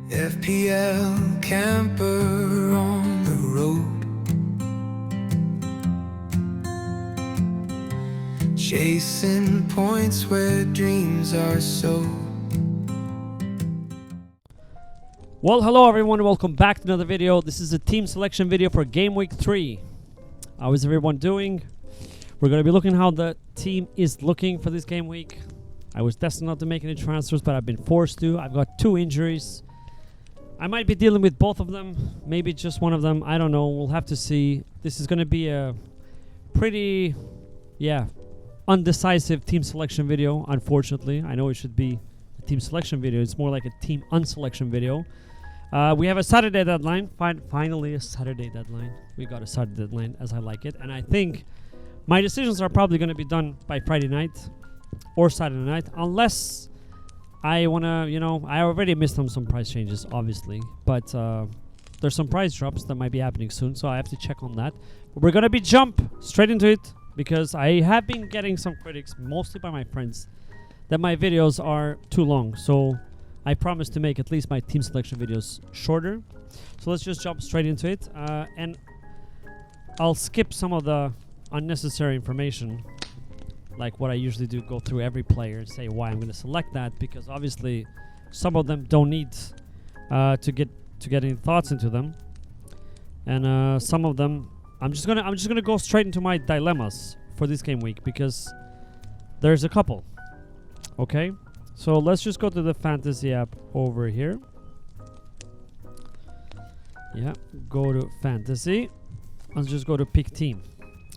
FPL camper on the road, chasing points where dreams are sold. Well, hello everyone, welcome back to another video. This is a team selection video for Game Week 3. How is everyone doing? We're going to be looking how the team is looking for this game week. I was destined not to make any transfers, but I've been forced to. I've got 2 injuries. I might be dealing with both of them, maybe just one of them. I don't know. We'll have to see. This is going to be a pretty, undecisive team selection video, unfortunately. I know it should be a team selection video. It's more like a team unselection video. We have a Saturday deadline. Finally, a Saturday deadline. We got a Saturday deadline, as I like it. And I think my decisions are probably going to be done by Friday night or Saturday night, unless I want to, I already missed on some price changes, obviously. But there's some price drops that might be happening soon, so I have to check on that. But we're going to jump straight into it, because I have been getting some critics, mostly by my friends, that my videos are too long. So I promise to make at least my team selection videos shorter. So let's just jump straight into it. And I'll skip some of the unnecessary information, like what I usually do, go through every player and say why I'm going to select that, because obviously some of them don't need to get any thoughts into them, and some of them I'm just gonna go straight into my dilemmas for this game week, because there's a couple. Okay, so let's just go to the fantasy app over here. Yeah, go to fantasy. Let's just go to pick team.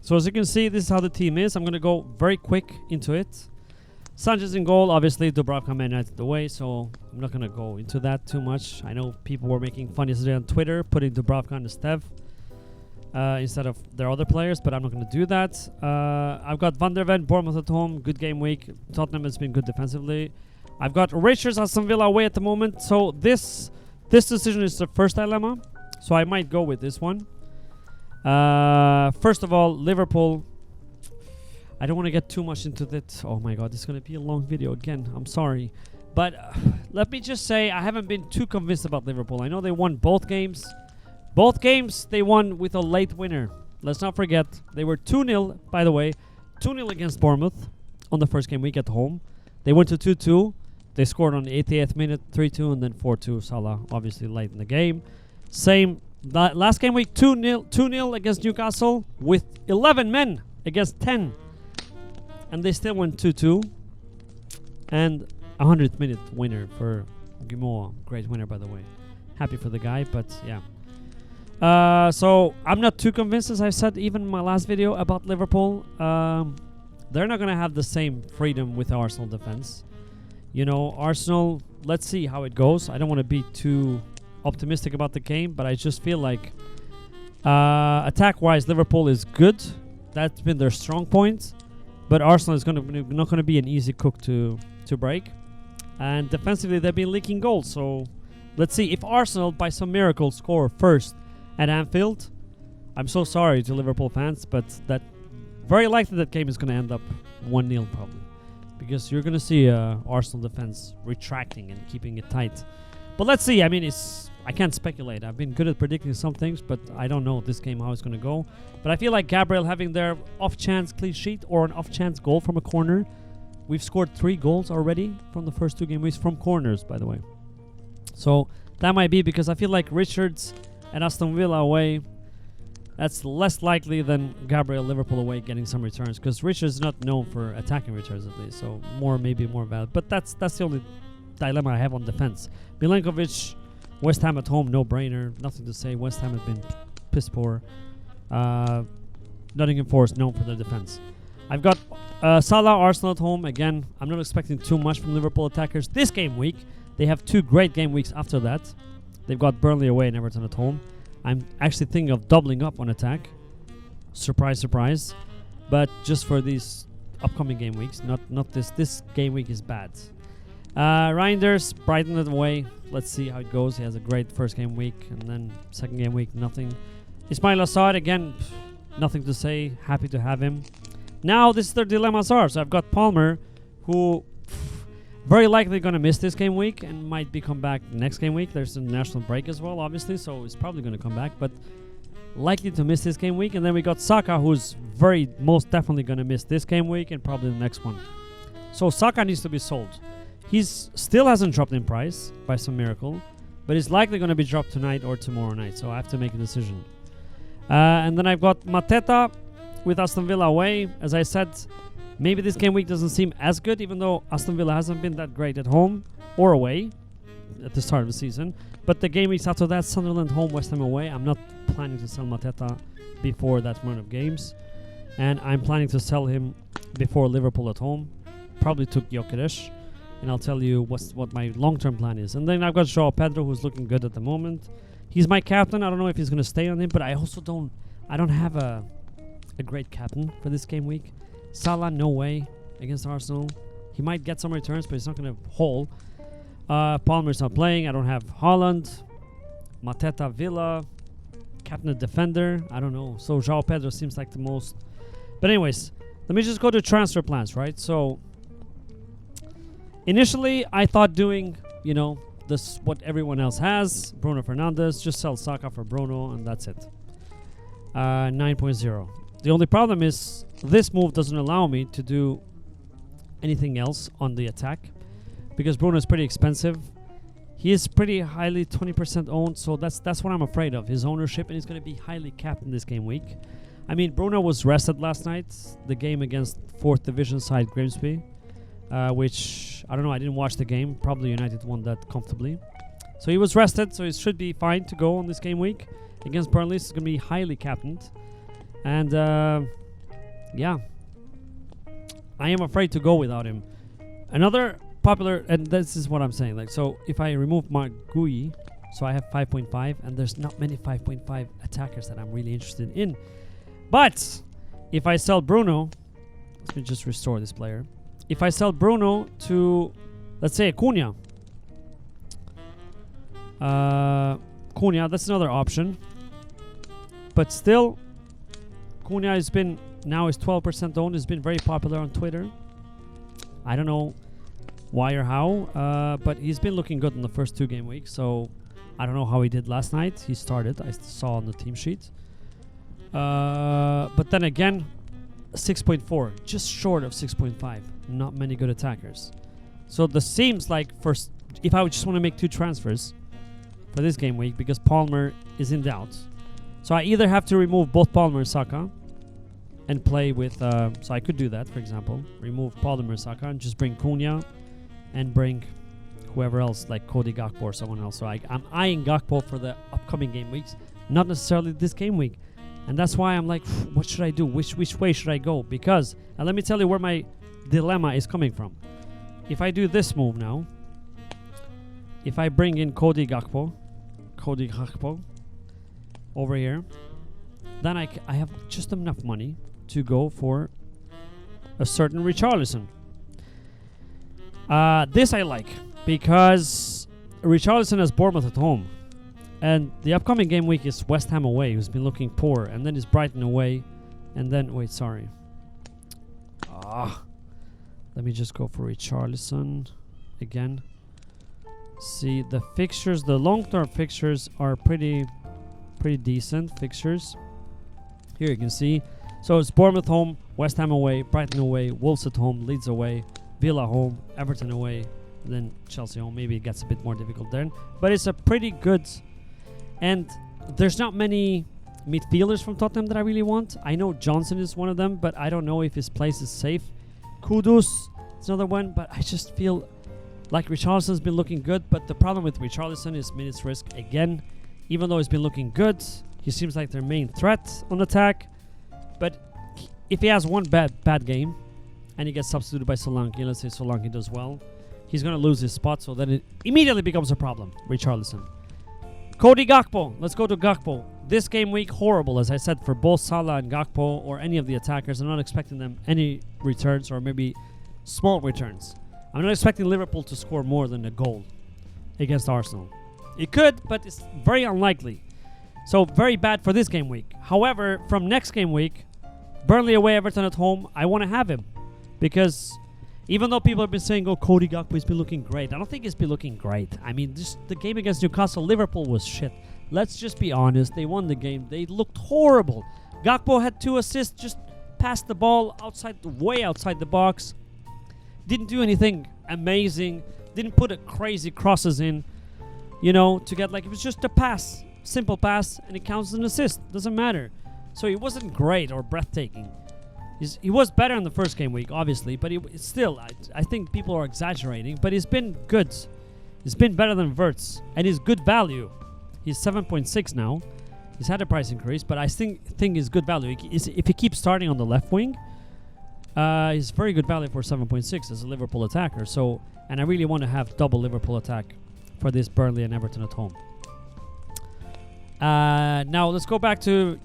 So as you can see, this is how the team is. I'm going to go very quick into it. Sanchez in goal. Obviously, Dubravka Man United the way, so I'm not going to go into that too much. I know people were making fun yesterday on Twitter, putting Dubravka on the Stev instead of their other players, but I'm not going to do that. I've got Van der Ven, Bournemouth at home. Good game week. Tottenham has been good defensively. I've got Richards, Aston Villa away at the moment. So this decision is the first dilemma, so I might go with this one. First of all, Liverpool. I don't want to get too much into that. Oh my god, this is going to be a long video again. I'm sorry. But let me just say, I haven't been too convinced about Liverpool. I know they won both games. Both games they won with a late winner. Let's not forget, they were 2-0, by the way. 2-0 against Bournemouth on the first game week at home. They went to 2-2. They scored on the 88th minute, 3-2, and then 4-2. Salah, obviously, late in the game. Same. Last game week, 2-0 against Newcastle with 11 men against 10. And they still went 2-2. And 100th minute winner for Guimau. Great winner, by the way. Happy for the guy, but yeah. So I'm not too convinced, as I said even in my last video about Liverpool. They're not going to have the same freedom with the Arsenal defense. Arsenal, let's see how it goes. I don't want to be too optimistic about the game, but I just feel like attack-wise, Liverpool is good. That's been their strong point, but Arsenal is not going to be an easy cook to break. And defensively, they've been leaking goals. So let's see if Arsenal, by some miracle, score first at Anfield. I'm so sorry to Liverpool fans, but that very likely that game is going to end up 1-0 probably, because you're going to see Arsenal defense retracting and keeping it tight. But let's see. I mean, I can't speculate. I've been good at predicting some things, but I don't know this game how it's going to go. But I feel like Gabriel having their off-chance clean sheet or an off-chance goal from a corner. We've scored 3 goals already from the first 2 game weeks from corners, by the way. So that might be because I feel like Richards and Aston Villa away, that's less likely than Gabriel Liverpool away getting some returns, because Richards is not known for attacking returns at least. So maybe more valid. But that's the only dilemma I have on defense. Milenkovic, West Ham at home, no-brainer. Nothing to say. West Ham has been piss poor. Nottingham Forest known for their defense. I've got Salah, Arsenal at home. Again, I'm not expecting too much from Liverpool attackers this game week. They have 2 great game weeks after that. They've got Burnley away and Everton at home. I'm actually thinking of doubling up on attack. Surprise, surprise. But just for these upcoming game weeks, not this. This game week is bad. Reinders, Brighton away. Let's see how it goes. He has a great first game week, and then second game week, nothing. Ismail Assad, again, nothing to say. Happy to have him. Now, this is their dilemmas are. So I've got Palmer, who Very likely going to miss this game week and might be come back next game week. There's a national break as well, obviously, so he's probably going to come back, but likely to miss this game week. And then we got Saka, who's very most definitely going to miss this game week and probably the next one. So Saka needs to be sold. He's still hasn't dropped in price by some miracle, but he's likely going to be dropped tonight or tomorrow night, so I have to make a decision. And then I've got Mateta with Aston Villa away. As I said, maybe this game week doesn't seem as good, even though Aston Villa hasn't been that great at home or away at the start of the season. But the game weeks after that, Sunderland home, West Ham away, I'm not planning to sell Mateta before that run of games. And I'm planning to sell him before Liverpool at home. Probably took Gyökeres. And I'll tell you what my long-term plan is. And then I've got João Pedro, who's looking good at the moment. He's my captain. I don't know if he's going to stay on him, but I also don't have a great captain for this game week. Salah, no way against Arsenal. He might get some returns, but he's not going to haul. Palmer's not playing. I don't have Haaland. Mateta, Villa. Captain of defender. I don't know. So João Pedro seems like the most. But anyways, let me just go to transfer plans, right? So initially, I thought doing, this what everyone else has. Bruno Fernandes. Just sell Saka for Bruno, and that's it. 9.0. The only problem is this move doesn't allow me to do anything else on the attack because Bruno is pretty expensive. He is pretty highly 20% owned, so that's what I'm afraid of, his ownership, and he's going to be highly capped in this game week. I mean, Bruno was rested last night, the game against 4th division side Grimsby, which, I don't know, I didn't watch the game. Probably United won that comfortably. So he was rested, so he should be fine to go on this game week. Against Burnley, it's going to be highly captained. And, yeah. I am afraid to go without him. Another popular, and this is what I'm saying, like, so if I remove Mark Gui, so I have 5.5, and there's not many 5.5 attackers that I'm really interested in. But if I sell Bruno, let me just restore this player. If I sell Bruno to, let's say, Cunha. Cunha, that's another option. But still, Cunha has been, now is 12% owned, has been very popular on Twitter. I don't know why or how, but he's been looking good in the first 2 game weeks, so I don't know how he did last night. He started, I saw on the team sheet. But then again, 6.4, just short of 6.5. Not many good attackers. So this seems like if I would just want to make 2 transfers for this game week because Palmer is in doubt. So I either have to remove both Palmer and Saka and play with, so I could do that, for example. Remove Palmer and Saka and just bring Cunha and bring whoever else, like Cody Gakpo or someone else. So I'm eyeing Gakpo for the upcoming game weeks, not necessarily this game week. And that's why I'm like, what should I do? Which way should I go? Because, and let me tell you where my dilemma is coming from. If I do this move now, if I bring in Cody Gakpo over here, then I have just enough money to go for a certain Richarlison. This I like because Richarlison has Bournemouth at home. And the upcoming game week is West Ham away, who's been looking poor. And then is Brighton away. And then, wait, sorry. Let me just go for Richarlison again. See, the fixtures, the long-term fixtures are pretty decent fixtures. Here you can see. So it's Bournemouth home, West Ham away, Brighton away, Wolves at home, Leeds away, Villa home, Everton away, and then Chelsea home. Maybe it gets a bit more difficult there. But it's a pretty good... And there's not many midfielders from Tottenham that I really want. I know Johnson is one of them, but I don't know if his place is safe. Kudus is another one, but I just feel like Richarlison's been looking good. But the problem with Richarlison is minutes risk again. Even though he's been looking good, he seems like their main threat on attack. But if he has one bad game and he gets substituted by Solanke, let's say Solanke does well, he's going to lose his spot. So then it immediately becomes a problem, Richarlison. Cody Gakpo. Let's go to Gakpo. This game week, horrible, as I said, for both Salah and Gakpo or any of the attackers. I'm not expecting them any returns or maybe small returns. I'm not expecting Liverpool to score more than a goal against Arsenal. It could, but it's very unlikely. So very bad for this game week. However, from next game week, Burnley away, Everton at home, I want to have him. Because Even though people have been saying, oh, Cody Gakpo has been looking great. I don't think he's been looking great. I mean, the game against Newcastle, Liverpool was shit. Let's just be honest. They won the game. They looked horrible. Gakpo had 2 assists, just passed the ball way outside the box. Didn't do anything amazing. Didn't put a crazy crosses in, to get it was just a pass. Simple pass, and it counts as an assist. Doesn't matter. So he wasn't great or breathtaking. He was better in the first game week, obviously, but still, I think people are exaggerating. But he's been good. He's been better than Wirtz, and he's good value. He's 7.6 now. He's had a price increase, but I think he's good value. If he keeps starting on the left wing, he's very good value for 7.6 as a Liverpool attacker. So, and I really want to have double Liverpool attack for this Burnley and Everton at home. Now let's go back to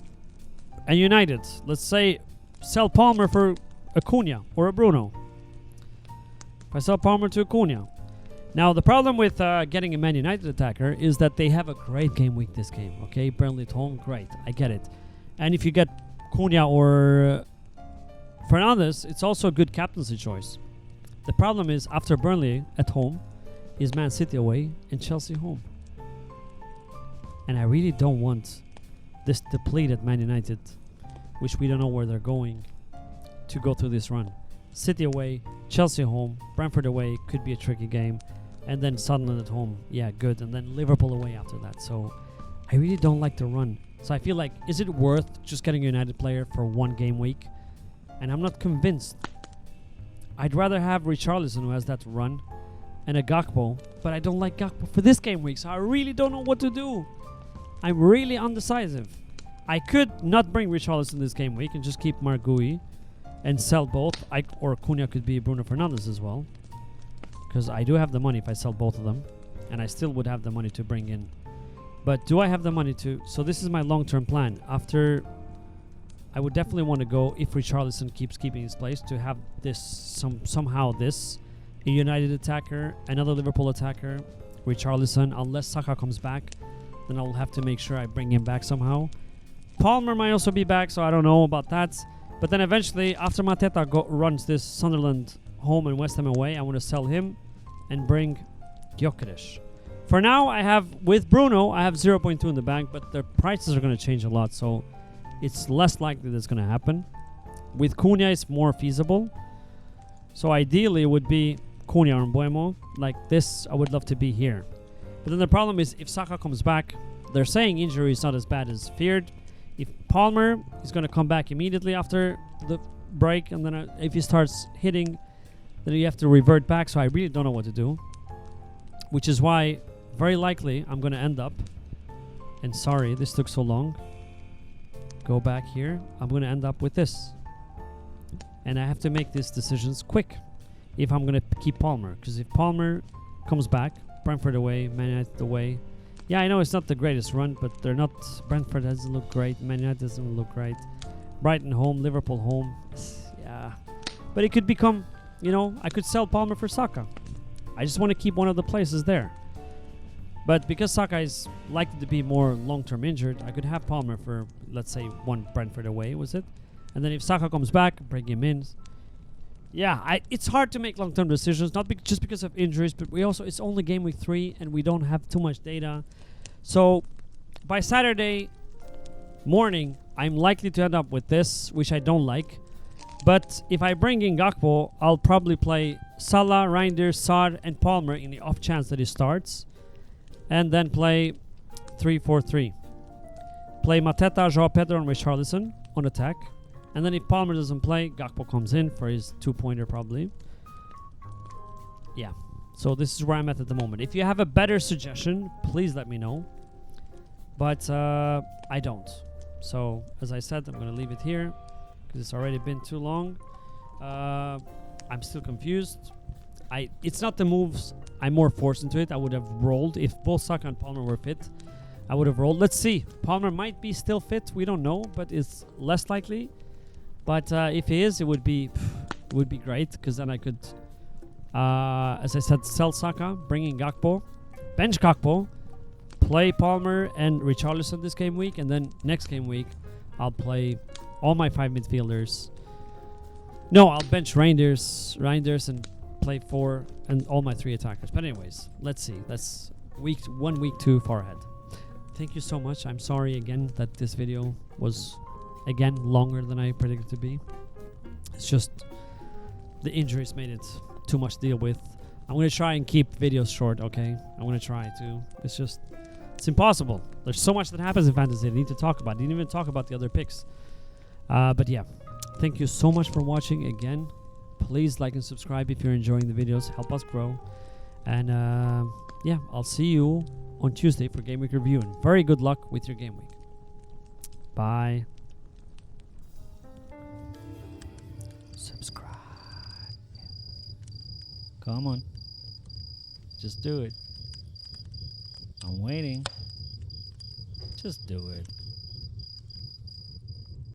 United. Let's say sell Palmer for Acuna or a Bruno. If I sell Palmer to Acuna. Now the problem with getting a Man United attacker is that they have a great game week this game. Okay, Burnley at home, great. I get it. And if you get Acuna or Fernandes, it's also a good captaincy choice. The problem is after Burnley at home is Man City away and Chelsea home. And I really don't want this depleted Man United, which we don't know where they're going, to go through this run. City away, Chelsea home, Brentford away, could be a tricky game. And then Sunderland at home, yeah, good. And then Liverpool away after that. So I really don't like the run. So I feel like, is it worth just getting a United player for one game week? And I'm not convinced. I'd rather have Richarlison, who has that run, and a Gakpo. But I don't like Gakpo for this game week, so I really don't know what to do. I'm really undecisive. I could not bring Richarlison this game week and just keep Margui and sell both. Or Cunha could be Bruno Fernandes as well, because I do have the money if I sell both of them, and I still would have the money to bring in. But do I have the money to? So this is my long-term plan. After, I would definitely want to go, if Richarlison keeps keeping his place, to have this somehow a United attacker, another Liverpool attacker, Richarlison, unless Saka comes back. Then I'll have to make sure I bring him back somehow. Palmer might also be back, so I don't know about that. But then eventually, after Mateta runs this Sunderland home and West Ham away, I want to sell him and bring Gyökeres. For now, with Bruno, I have 0.2 in the bank, but the prices are going to change a lot, so it's less likely that's going to happen. With Cunha, it's more feasible. So ideally, it would be Cunha or Mbeumo. Like this, I would love to be here. But then the problem is, if Saka comes back, they're saying injury is not as bad as feared. If Palmer is going to come back immediately after the break, and then if he starts hitting, then you have to revert back. So I really don't know what to do. Which is why, very likely, I'm going to end up, and sorry, this took so long. Go back here. I'm going to end up with this. And I have to make these decisions quick if I'm going to keep Palmer. Because if Palmer comes back, Brentford away, Man United away. Yeah, I know it's not the greatest run, but they're not. Brentford doesn't look great. Man United doesn't look great. Brighton home, Liverpool home. Yeah. But it could become, I could sell Palmer for Saka. I just want to keep one of the places there. But because Saka is likely to be more long-term injured, I could have Palmer for, let's say, one Brentford away, was it? And then if Saka comes back, bring him in. Yeah, it's hard to make long-term decisions, not just because of injuries, but it's only game week 3 and we don't have too much data. So by Saturday morning, I'm likely to end up with this, which I don't like. But if I bring in Gakpo, I'll probably play Salah, Reinders, Sarr, and Palmer in the off chance that he starts. And then play 3-4-3. Play Mateta, João Pedro, and Richarlison on attack. And then if Palmer doesn't play, Gakpo comes in for his 2-pointer probably. Yeah. So this is where I'm at the moment. If you have a better suggestion, please let me know. But I don't. So as I said, I'm going to leave it here because it's already been too long. I'm still confused. It's not the moves. I'm more forced into it. I would have rolled. If both Saka and Palmer were fit, I would have rolled. Let's see. Palmer might be still fit. We don't know, but it's less likely. But if he is, it would be great because then I could, as I said, sell Saka, bring in Gakpo, bench Gakpo, play Palmer and Richarlison this game week, and then next game week I'll play all my 5 midfielders. No, I'll bench Reinders and play 4 and all my 3 attackers. But anyways, let's see. That's week 2 far ahead. Thank you so much. I'm sorry again that this video was again longer than I predicted to be. It's just the injuries made it too much to deal with. I'm gonna try and keep videos short, okay? I'm gonna try to. It's impossible. There's so much that happens in fantasy I need to talk about. I didn't even talk about the other picks. But yeah, thank you so much for watching again. Please like and subscribe if you're enjoying the videos. Help us grow. And yeah, I'll see you on Tuesday for Game Week review. And very good luck with your game week. Bye. Subscribe. Come on. Just do it. I'm waiting. Just do it.